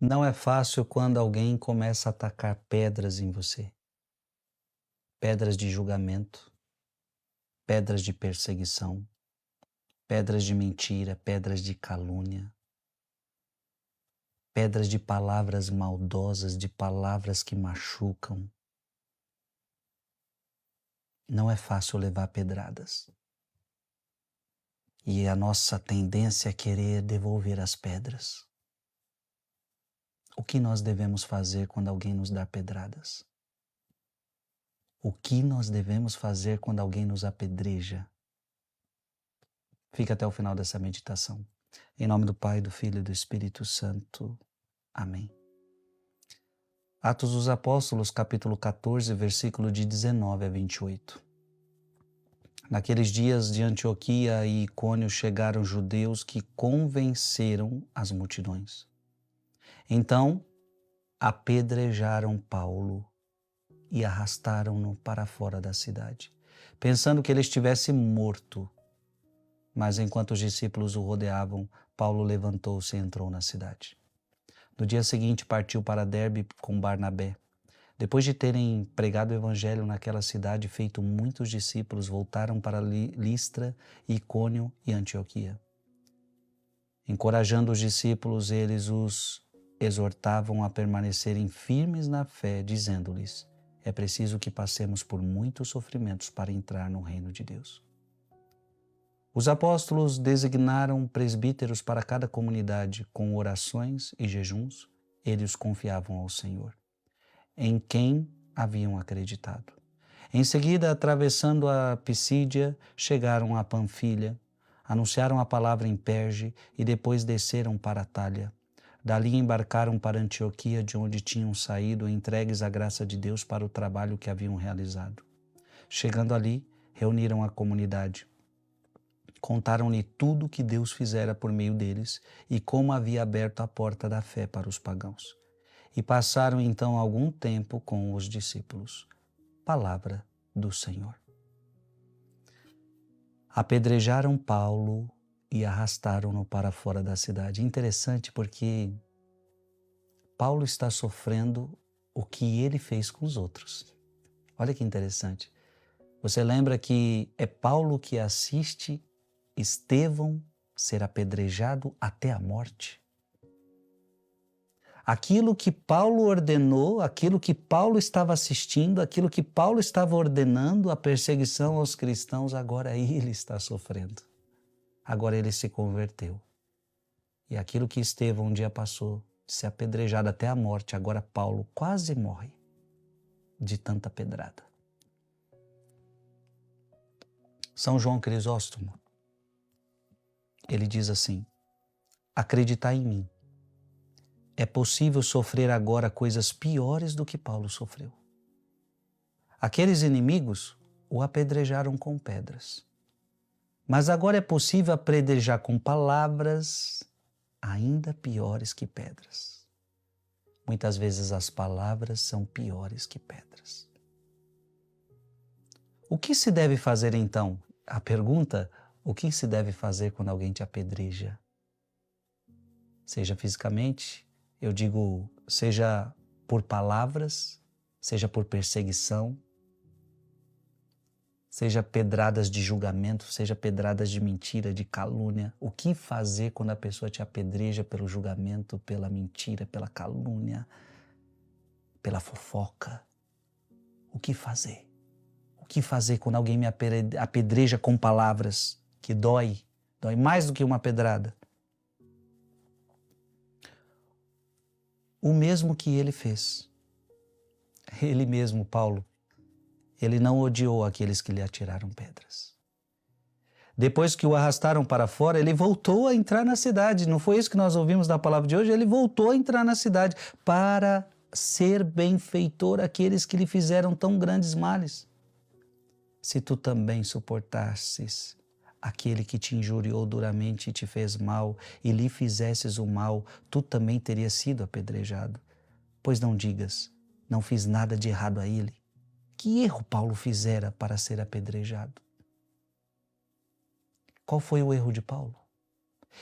Não é fácil quando alguém começa a atacar pedras em você, pedras de julgamento, pedras de perseguição, pedras de mentira, pedras de calúnia, pedras de palavras maldosas, de palavras que machucam. Não é fácil levar pedradas. E a nossa tendência é querer devolver as pedras. O que nós devemos fazer quando alguém nos dá pedradas? O que nós devemos fazer quando alguém nos apedreja? Fica até o final dessa meditação. Em nome do Pai, do Filho e do Espírito Santo. Amém. Atos dos Apóstolos, capítulo 14, versículo de 19 a 28. Naqueles dias de Antioquia e Icônio chegaram judeus que convenceram as multidões. Então, apedrejaram Paulo e arrastaram-no para fora da cidade, pensando que ele estivesse morto. Mas enquanto os discípulos o rodeavam, Paulo levantou-se e entrou na cidade. No dia seguinte partiu para Derbe com Barnabé. Depois de terem pregado o evangelho naquela cidade e feito muitos discípulos, voltaram para Listra, Icônio e Antioquia. Encorajando os discípulos, eles os exortavam a permanecerem firmes na fé, dizendo-lhes: é preciso que passemos por muitos sofrimentos para entrar no reino de Deus. Os apóstolos designaram presbíteros para cada comunidade, com orações e jejuns, eles confiavam ao Senhor, em quem haviam acreditado. Em seguida, atravessando a Pisídia, chegaram a Panfilha, anunciaram a palavra em Perge e depois desceram para Atália. Dali embarcaram para Antioquia, de onde tinham saído, entregues à graça de Deus para o trabalho que haviam realizado. Chegando ali, reuniram a comunidade. Contaram-lhe tudo o que Deus fizera por meio deles e como havia aberto a porta da fé para os pagãos. E passaram então algum tempo com os discípulos. Palavra do Senhor. Apedrejaram Paulo e arrastaram-no para fora da cidade. Interessante porque Paulo está sofrendo o que ele fez com os outros. Olha que interessante. Você lembra que é Paulo que assiste Estevão ser apedrejado até a morte? Aquilo que Paulo ordenou, aquilo que Paulo estava assistindo, aquilo que Paulo estava ordenando, a perseguição aos cristãos, agora ele está sofrendo. Agora ele se converteu. E aquilo que Estevão um dia passou, de ser apedrejado até a morte, agora Paulo quase morre de tanta pedrada. São João Crisóstomo, ele diz assim: acreditai em mim. É possível sofrer agora coisas piores do que Paulo sofreu. Aqueles inimigos o apedrejaram com pedras. Mas agora é possível apedrejar com palavras ainda piores que pedras. Muitas vezes as palavras são piores que pedras. O que se deve fazer então? A pergunta: o que se deve fazer quando alguém te apedreja? Seja fisicamente, eu digo, seja por palavras, seja por perseguição, seja pedradas de julgamento, seja pedradas de mentira, de calúnia. O que fazer quando a pessoa te apedreja pelo julgamento, pela mentira, pela calúnia, pela fofoca? O que fazer? O que fazer quando alguém me apedreja com palavras que dói mais do que uma pedrada? O mesmo que ele fez. Ele mesmo, Paulo, ele não odiou aqueles que lhe atiraram pedras. Depois que o arrastaram para fora, ele voltou a entrar na cidade. Não foi isso que nós ouvimos na palavra de hoje? Ele voltou a entrar na cidade para ser benfeitor àqueles que lhe fizeram tão grandes males. Se tu também suportasses aquele que te injuriou duramente e te fez mal, e lhe fizesses o mal, tu também terias sido apedrejado. Pois não digas, não fiz nada de errado a ele. Que erro Paulo fizera para ser apedrejado? Qual foi o erro de Paulo?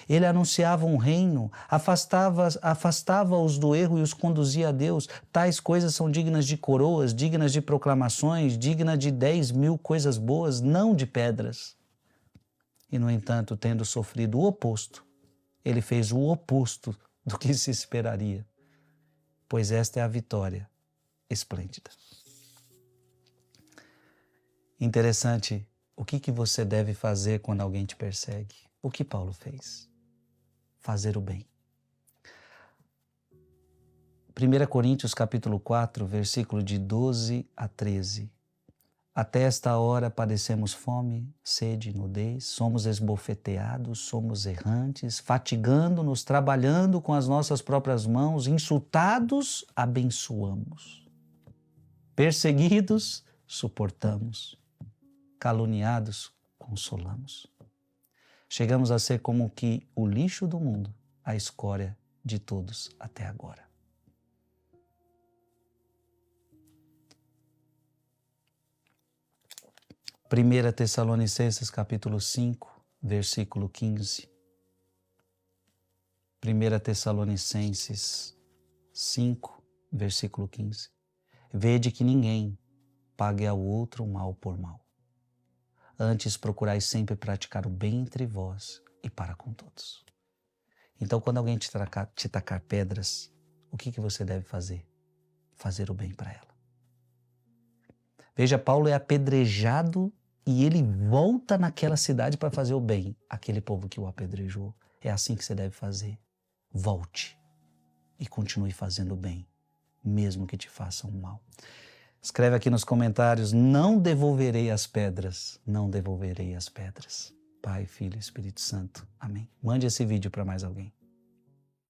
Ele anunciava um reino, afastava-os do erro e os conduzia a Deus. Tais coisas são dignas de coroas, dignas de proclamações, dignas de 10.000 coisas boas, não de pedras. E, no entanto, tendo sofrido o oposto, ele fez o oposto do que se esperaria, pois esta é a vitória esplêndida. Interessante, o que você deve fazer quando alguém te persegue? O que Paulo fez? Fazer o bem. 1 Coríntios capítulo 4, versículo de 12 a 13. Até esta hora padecemos fome, sede, nudez, somos esbofeteados, somos errantes, fatigando-nos, trabalhando com as nossas próprias mãos, insultados, abençoamos. Perseguidos, suportamos. Caluniados, consolamos. Chegamos a ser como que o lixo do mundo, a escória de todos até agora. Primeira Tessalonicenses capítulo 5, versículo 15. 1 Tessalonicenses 5, versículo 15. Vede que ninguém pague ao outro mal por mal. Antes procurai sempre praticar o bem entre vós e para com todos. Então, quando alguém te tacar pedras, o que você deve fazer? Fazer o bem para ela. Veja, Paulo é apedrejado e ele volta naquela cidade para fazer o bem. Aquele povo que o apedrejou. É assim que você deve fazer. Volte e continue fazendo o bem, mesmo que te façam mal. Escreve aqui nos comentários, não devolverei as pedras, não devolverei as pedras. Pai, Filho e Espírito Santo. Amém. Mande esse vídeo para mais alguém.